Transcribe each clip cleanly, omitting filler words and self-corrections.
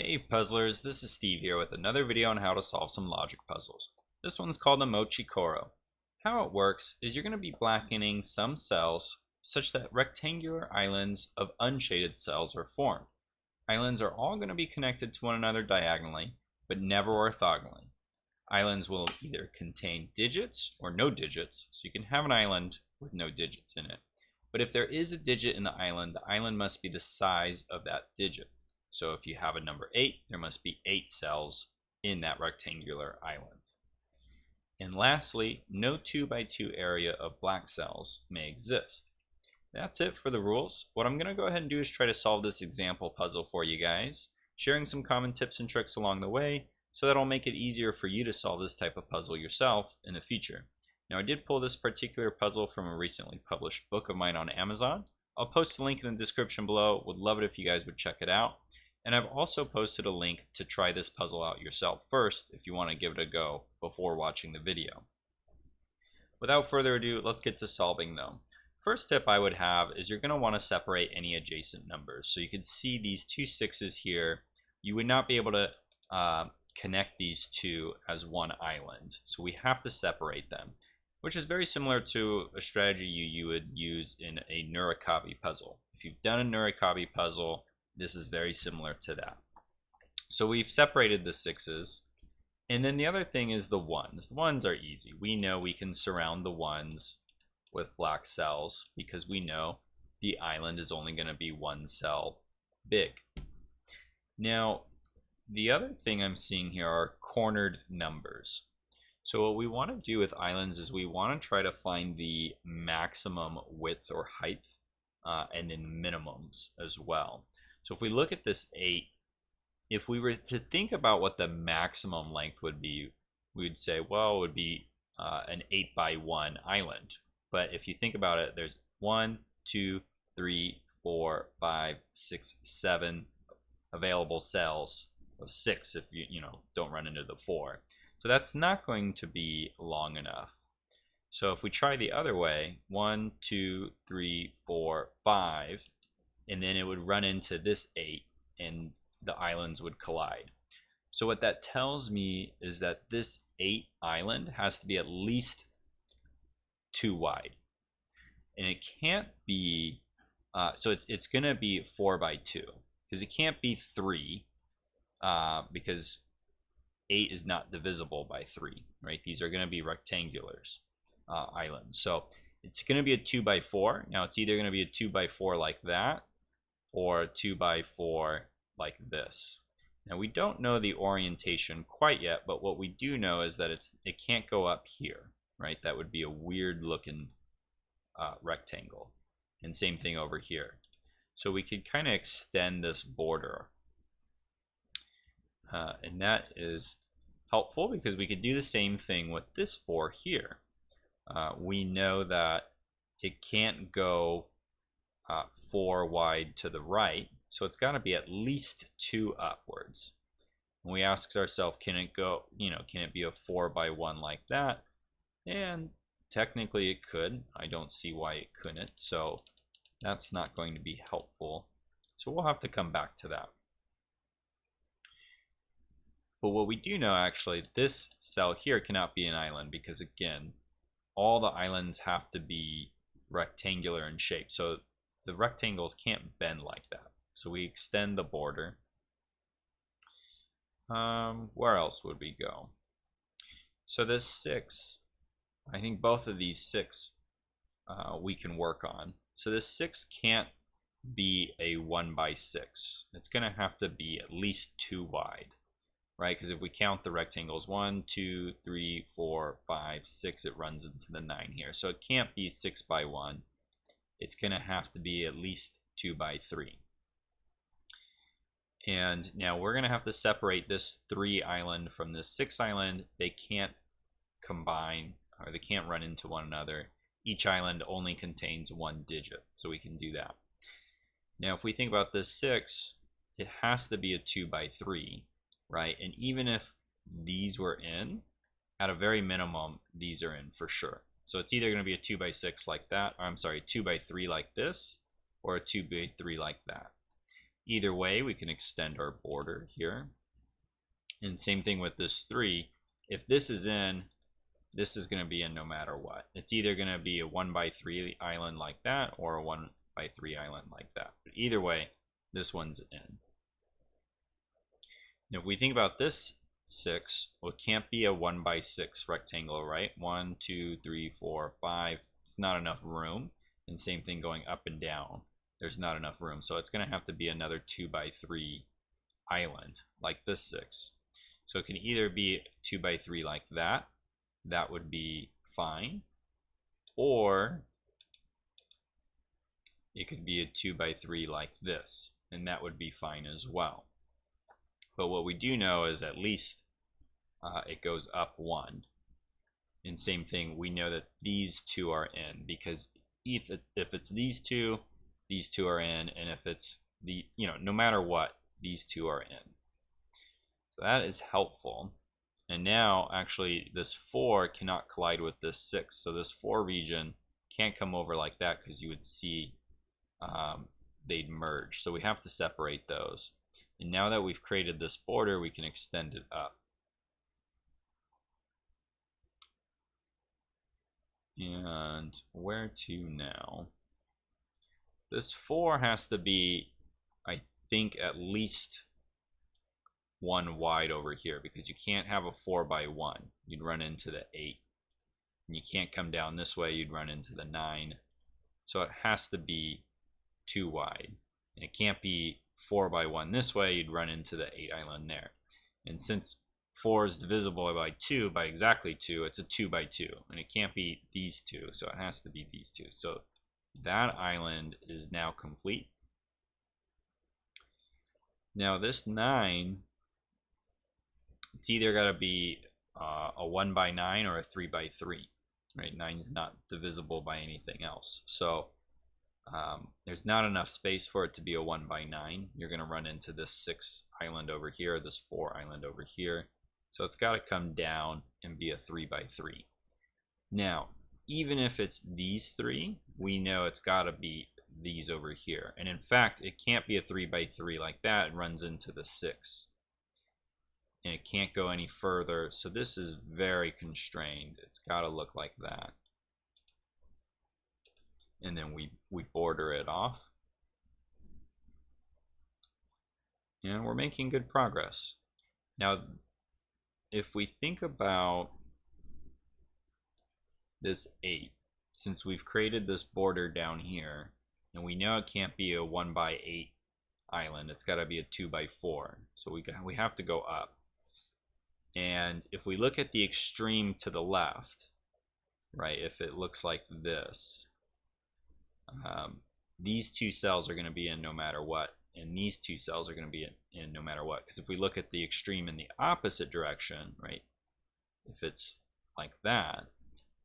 Hey puzzlers, this is Steve here with another video on how to solve some logic puzzles. This one's called the Mochikoro. How it works is you're going to be blackening some cells such that rectangular islands of unshaded cells are formed. Islands are all going to be connected to one another diagonally, but never orthogonally. Islands will either contain digits or no digits, so you can have an island with no digits in it. But if there is a digit in the island must be the size of that digit. So if you have a number 8, there must be 8 cells in that rectangular island. And lastly, no 2 by 2 area of black cells may exist. That's it for the rules. What I'm going to go ahead and do is try to solve this example puzzle for you guys, sharing some common tips and tricks along the way, so that'll make it easier for you to solve this type of puzzle yourself in the future. Now I did pull this particular puzzle from a recently published book of mine on Amazon. I'll post a link in the description below. Would love it if you guys would check it out. And I've also posted a link to try this puzzle out yourself first if you want to give it a go before watching the video. Without further ado, let's get to solving though. First tip I would have is you're going to want to separate any adjacent numbers. So you can see these two 6s here. You would not be able to connect these two as one island. So we have to separate them, which is very similar to a strategy you would use in a Nurikabe puzzle. If you've done a Nurikabe puzzle, this is very similar to that. So we've separated the 6s. And then the other thing is the 1s. The 1s are easy. We know we can surround the 1s with black cells because we know the island is only going to be one cell big. Now, the other thing I'm seeing here are cornered numbers. So what we want to do with islands is we want to try to find the maximum width or height and then minimums as well. So if we look at this 8, if we were to think about what the maximum length would be, we would say, well, it would be an 8 by 1 island. But if you think about it, there's 1, 2, 3, 4, 5, 6, 7 available cells of 6 if you don't run into the 4. So that's not going to be long enough. So if we try the other way, 1, 2, 3, 4, 5, and then it would run into this 8 and the islands would collide. So what that tells me is that this 8 island has to be at least 2 wide. And it can't be, so it's going to be 4 by 2 because it can't be 3 because 8 is not divisible by 3, right? These are going to be rectangulars islands. So it's going to be a 2 by 4. Now it's either going to be a 2 by 4 like that or a 2 by 4 like this. Now we don't know the orientation quite yet, but what we do know is that it can't go up here, right? That would be a weird looking rectangle. And same thing over here. So we could kind of extend this border. And that is helpful because we could do the same thing with this 4 here. We know that it can't go 4 wide to the right, so it's got to be at least 2 upwards. And we ask ourselves, can it go, can it be a 4 by 1 like that? And technically it could. I don't see why it couldn't, so that's not going to be helpful. So we'll have to come back to that. But what we do know, actually, this cell here cannot be an island because, again, all the islands have to be rectangular in shape. So the rectangles can't bend like that. So we extend the border. Where else would we go? So this 6, I think both of these 6 we can work on. So this 6 can't be a 1 by 6. It's going to have to be at least 2 wide. Right, because if we count the rectangles 1, 2, 3, 4, 5, 6, it runs into the 9 here. So it can't be 6 by 1. It's going to have to be at least 2 by 3. And now we're going to have to separate this 3 island from this 6 island. They can't combine, or they can't run into one another. Each island only contains 1 digit, so we can do that. Now if we think about this 6, it has to be a 2 by 3. Right, and even if these were in, at a very minimum, these are in for sure. So it's either going to be a 2 by 6 like that, or I'm sorry, 2 by 3 like this, or a 2 by 3 like that. Either way, we can extend our border here. And same thing with this 3. If this is in, this is going to be in no matter what. It's either going to be a 1x3 island like that or a 1x3 island like that. But either way, this one's in. Now, if we think about this 6, well, it can't be a 1x6 rectangle, right? 1, 2, 3, 4, 5. It's not enough room. And same thing going up and down. There's not enough room. So it's going to have to be another 2x3 island like this 6. So it can either be 2x3 like that. That would be fine. Or it could be a 2x3 like this. And that would be fine as well. But what we do know is at least it goes up 1. And same thing, we know that these 2 are in, because if it's these two are in, and if it's the, no matter what, these 2 are in. So that is helpful. And now actually this 4 cannot collide with this 6. So this 4 region can't come over like that, because you would see they'd merge. So we have to separate those. And now that we've created this border, we can extend it up. And where to now? This 4 has to be, I think, at least 1 wide over here, because you can't have a 4x1. You'd run into the 8. And you can't come down this way, you'd run into the 9. So it has to be 2 wide. And it can't be 4x1 this way, you'd run into the 8 island there. And since 4 is divisible by 2, by exactly 2, it's a 2x2. And it can't be these 2, so it has to be these 2. So that island is now complete. Now this 9, it's either got to be a 1x9 or a 3x3. Right? 9 is not divisible by anything else. So there's not enough space for it to be a 1x9. You're going to run into this 6 island over here, this 4 island over here. So it's got to come down and be a 3x3. Now, even if it's these 3, we know it's got to be these over here. And in fact, it can't be a 3x3 like that. It runs into the 6. And it can't go any further. So this is very constrained. It's got to look like that. And then we border it off. And we're making good progress. Now, if we think about this 8, since we've created this border down here, and we know it can't be a 1x8 island, it's got to be a 2x4. So we have to go up. And if we look at the extreme to the left, right, if it looks like this, these 2 cells are going to be in no matter what, and these 2 cells are going to be in no matter what. Because if we look at the extreme in the opposite direction, right, if it's like that,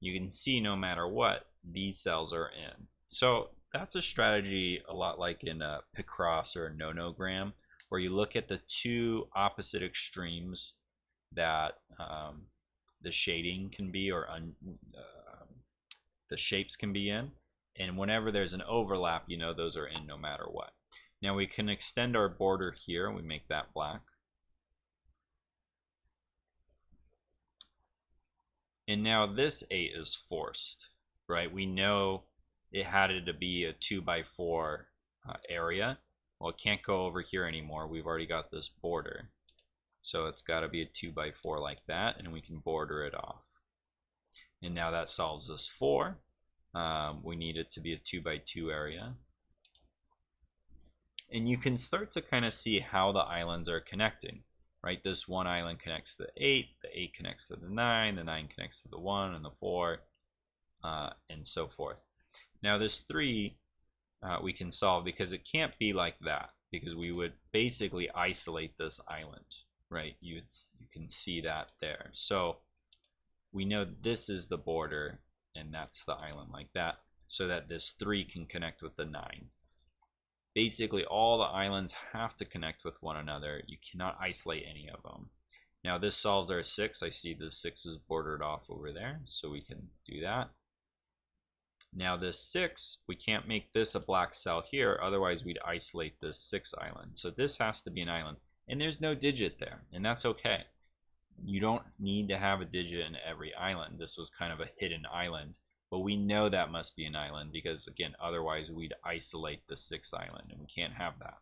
you can see no matter what, these cells are in. So that's a strategy a lot like in a Picross or a nonogram, where you look at the 2 opposite extremes that the shading can be, or the shapes can be in. And whenever there's an overlap, you know those are in no matter what. Now we can extend our border here. We make that black. And now this 8 is forced, right? We know it had to be a 2x4 area. Well, it can't go over here anymore. We've already got this border. So it's got to be a 2x4 like that, and we can border it off. And now that solves this 4. We need it to be a 2x2 area. And you can start to kind of see how the islands are connecting, right? This 1 island connects to the 8 connects to the 9 connects to the 1 and the 4, and so forth. Now this 3 we can solve, because it can't be like that, because we would basically isolate this island, right? You can see that there. So we know this is the border, and that's the island like that, so that this 3 can connect with the 9. Basically, all the islands have to connect with one another. You cannot isolate any of them. Now this solves our 6. I see the 6 is bordered off over there, so we can do that. Now this 6, we can't make this a black cell here, otherwise we'd isolate this 6 island. So this has to be an island. And there's no digit there, and that's okay. You don't need to have a digit in every island. This was kind of a hidden island, but we know that must be an island because, again, otherwise we'd isolate the 6 island, and we can't have that.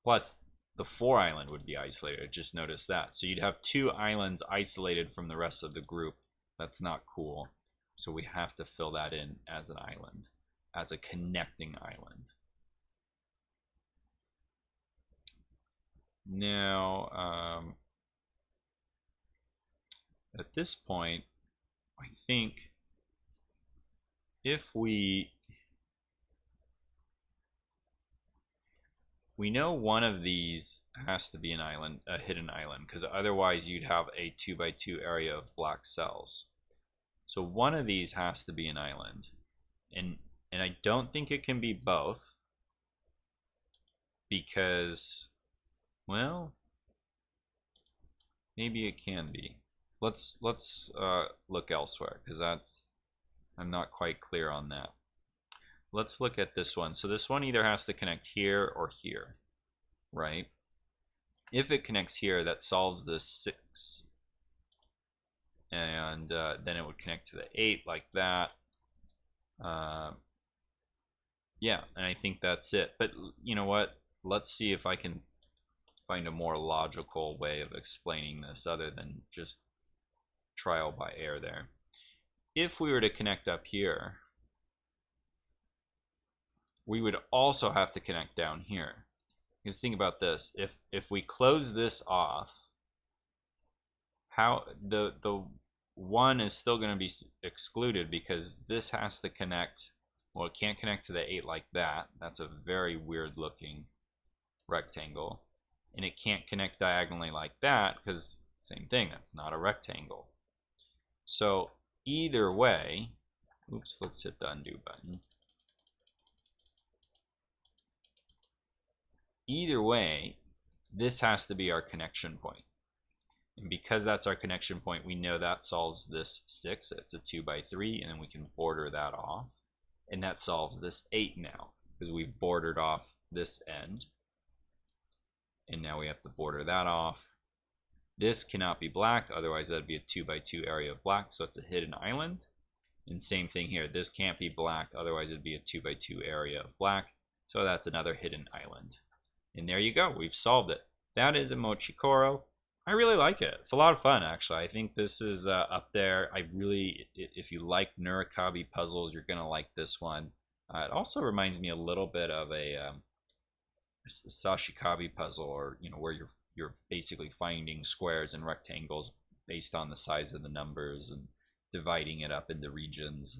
Plus, the 4 island would be isolated. Just notice that. So you'd have 2 islands isolated from the rest of the group. That's not cool. So we have to fill that in as an island, as a connecting island. Now, at this point, I think if we know one of these has to be an island, a hidden island, because otherwise you'd have a 2x2 area of black cells. So one of these has to be an island, and I don't think it can be both, because, well, maybe it can be. Let's look elsewhere, because I'm not quite clear on that. Let's look at this one. So this one either has to connect here or here, right? If it connects here, that solves this 6. And then it would connect to the 8 like that. Yeah, and I think that's it. But you know what? Let's see if I can find a more logical way of explaining this other than just trial by error there. If we were to connect up here, we would also have to connect down here. Because think about this. If we close this off, how the 1 is still going to be excluded because this has to connect. Well, it can't connect to the 8 like that. That's a very weird looking rectangle. And it can't connect diagonally like that because same thing, that's not a rectangle. So either way, oops, let's hit the undo button. Either way, this has to be our connection point. And because that's our connection point, we know that solves this 6. It's a 2x3, and then we can border that off. And that solves this 8 now, because we've bordered off this end. And now we have to border that off. This cannot be black, otherwise that'd be a 2x2 area of black, so it's a hidden island. And same thing here, this can't be black, otherwise it'd be a 2x2 area of black, so that's another hidden island. And there you go, we've solved it. That is a Mochikoro. I really like it. It's a lot of fun, actually. I think this is up there. If you like Nurikabe puzzles, you're gonna like this one. It also reminds me a little bit of a Sashikabe puzzle, or where you're basically finding squares and rectangles based on the size of the numbers and dividing it up into regions.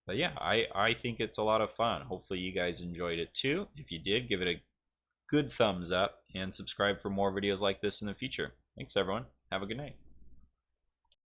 But yeah, I think it's a lot of fun. Hopefully you guys enjoyed it too. If you did, give it a good thumbs up and subscribe for more videos like this in the future. Thanks everyone. Have a good night.